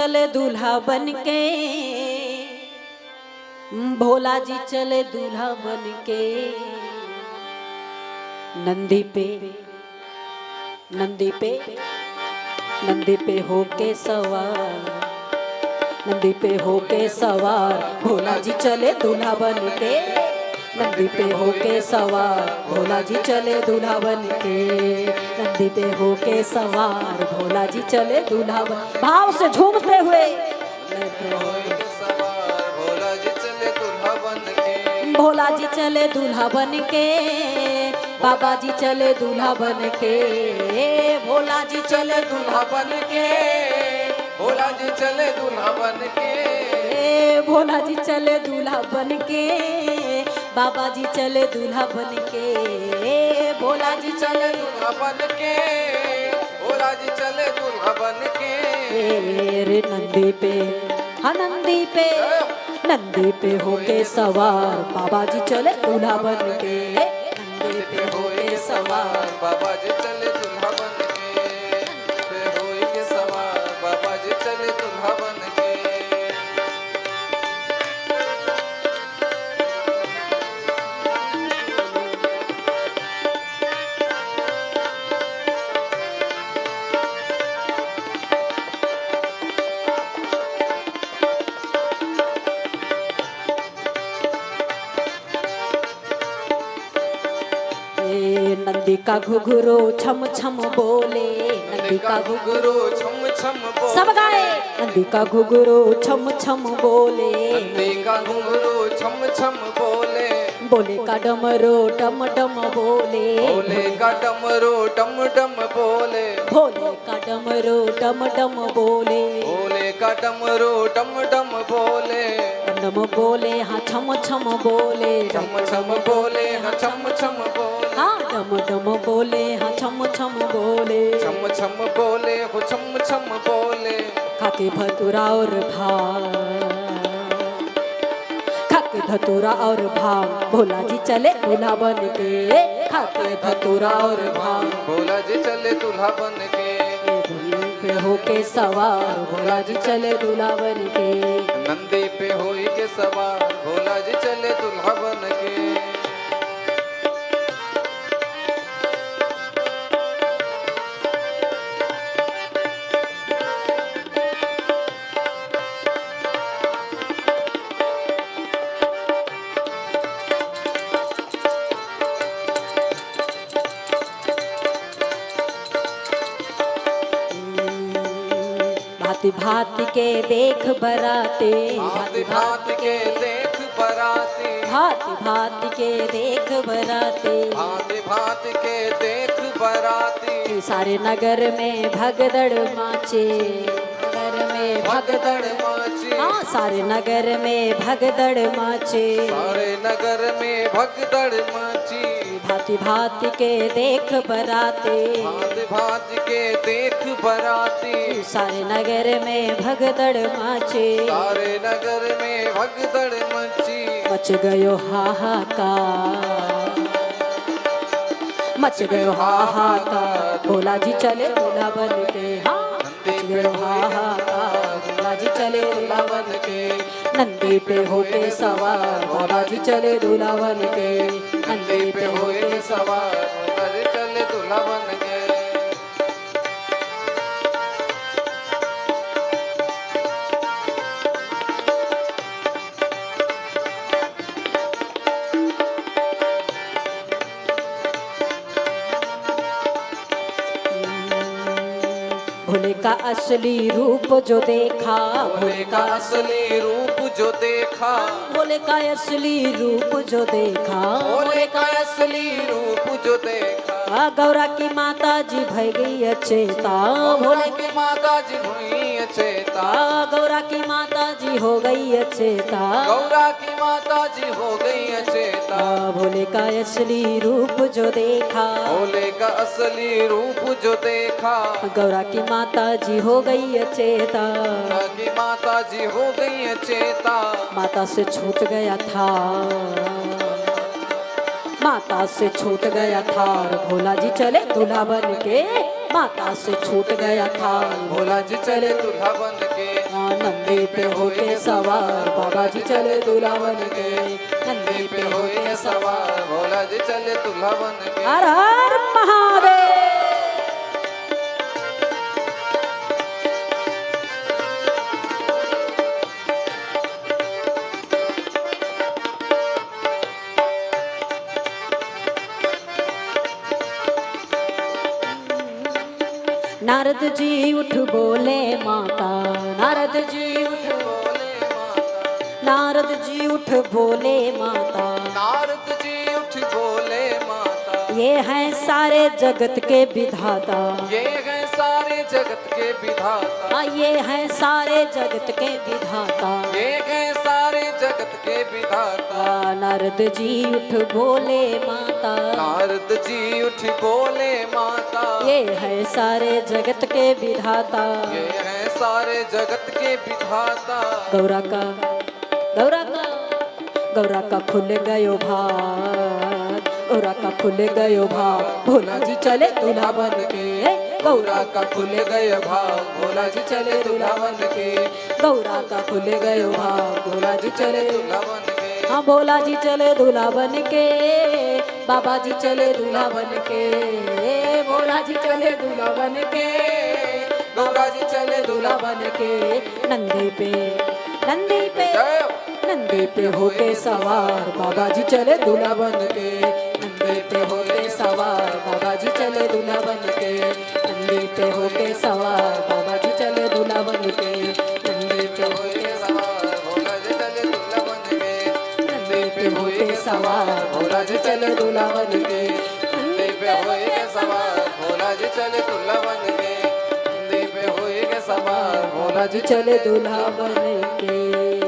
चले दूल्हा बन के, भोला जी चले दूल्हा बन के। नंदी पे नंदी पे नंदी पे होके सवार, नंदी पे होके सवार, भोला जी चले दूल्हा बन के। नंदी पे होके सवार, भोला जी चले दूल्हा बन के। नंदी पे होके सवार, भोला जी चले दूल्हा बन। भाव से झूमते हुए भोला जी चले दूल्हा बन के। भोला जी चले दूल्हा बन के, बाबा जी चले दूल्हा बन के। भोला जी चले दूल्हा बन के, भोला जी चले दूल्हा बन के। भोला जी चले दूल्हा बन के, बाबा जी चले दूल्हा बन के। भोला जी चले दूल्हा बन के, भोला जी चले दूल्हा बन के। रे नंदी पे, हाँ नंदी पे, नंदी पे होके सवार, बाबा जी चले दूल्हा बन के। नंदी पे होके सवार, बाबा जी चले दूल्हा बन के। पे होके सवार, बाबा जी चले दूल्हा बन के। नंदी का घुघरू छम छम बोले, नंदी का घुघरू छम छम बोले। सब गाए। नंदी का घुघरू छम छम बोले, नंदी का घुघरू छम छम बोले। बोले का डमरू डम डम बोले, भोले का डमरू डम डम बोले। भोले का डमरू डम डम बोले, भोले का डमरू डम डम बोले। डम बोले हाँ छम छम बोले, छम छम बोले हाँ छम छम बोले। हाँ डम डम बोले हाँ छम छम बोले। छम छम बोले हो छम छम बोले। खाके भतूरा और भांग, खाके धतूरा और भांग, भोला जी चले दूल्हा बन के। खाके धतूरा और भांग, भोला जी चले दूल्हा बन के। नंदी पे होके सवार, भोला जी चले दूल्हा बन के। नंदी पे होई के सवार, भोला जी चले दूल्हा बन के। भांति भांति के देख बराते, भांति भांति के देख बराती। भांति भांति के देख बराते, भांति भांति के देख बराती। सारे नगर में भगदड़ माचे, नगर में भगदड़ माची। हाँ सारे नगर में भगदड़ माचे। सारे नगर में भगदड़ माची। भांति भांति के देख बराते, भांति भांति के देख बराती। सारे नगर में भगदड़ माचे। सारे नगर में भगदड़ मची। मच गयो हाहाकार, मच गयो हाहाकार, भोला जी चले दूल्हा बन के। हाँ मच गयो हाहाकार, भोला जी चले दूल्हा बन के। नंदी पे होके सवार, भोला जी चले दूल्हा बन के। नंदी पे होए सवार, भोला जी चले दूल्हा बन के। भोले का असली रूप जो देखा, भोले का असली रूप जो देखा। भोले का असली रूप जो देखा, भोले का असली रूप जो देखा। गौरा की माता जी भय गई अचेता, भोले की माता जी हुई अचेता। गौरा की माता जी हो गई अचेता। गौरा की माता जी हो गई अचेता। भोले का असली रूप जो देखा, भोले का असली रूप जो देखा। गौरा की माता जी हो गई अचेता। गौरा की माता जी हो गई अचेता। माता से छूट गया था, माता से छूट गया था, भोला जी चले दूल्हा बन के। माता से छूट गया था, भोला जी चले दूल्हा बन के। बाबा जी चले दूल्हा बन के नंदी पे होई के सवार भोला जी चले दूल्हा बन के हर हर महादेव। नारद जी उठ बोले माता, नारद जी उठ बोले माता नारद जी उठ बोले माता, नारद जी उठ बोले माता ये हैं सारे जगत के विधाता, ये हैं सारे जगत के विधाता ये हैं सारे जगत के विधाता। ये हैं सारे जगत के विधाता नारद जी उठ बोले माता, नारद जी उठ बोले माता ये है सारे जगत के विधाता। ये हैं सारे जगत के विधाता गौरा का गौरा का गौरा का खुल गयो भाग, गौरा का खुल गयो भाग, भोला जी चले दूल्हा बन के। गौरा का खुल गयो भाग, भोला जी चले दूल्हा बन के। गौरा का खुल गयो भाग, भोला जी चले दूल्हा बन के हाँ भोला जी चले दूल्हा बन के, बाबा जी चले दूल्हा बन के। भोला जी चले दूल्हा बन के, बाबा जी चले दूल्हा बन के। नंदी पे नंदी पे जय नंदी पे होके सवार, बाबा जी चले दूल्हा बन के। नंदी पे होके सवार, बाबा जी चले दूल्हा बन के। नंदी पे होके सवार, बाबा जी चले दूल्हा बन के। नंदी पे होके सवार भोला जी चले दूल्हा बन के नंदी पे होके सवार, भोला जी चले दूल्हा बन के। नंदी पे होई के सवार भोला जी चले दूल्हा बन के नंदी पे होई के सवार भोला बाबा जी चले दूल्हा बन के।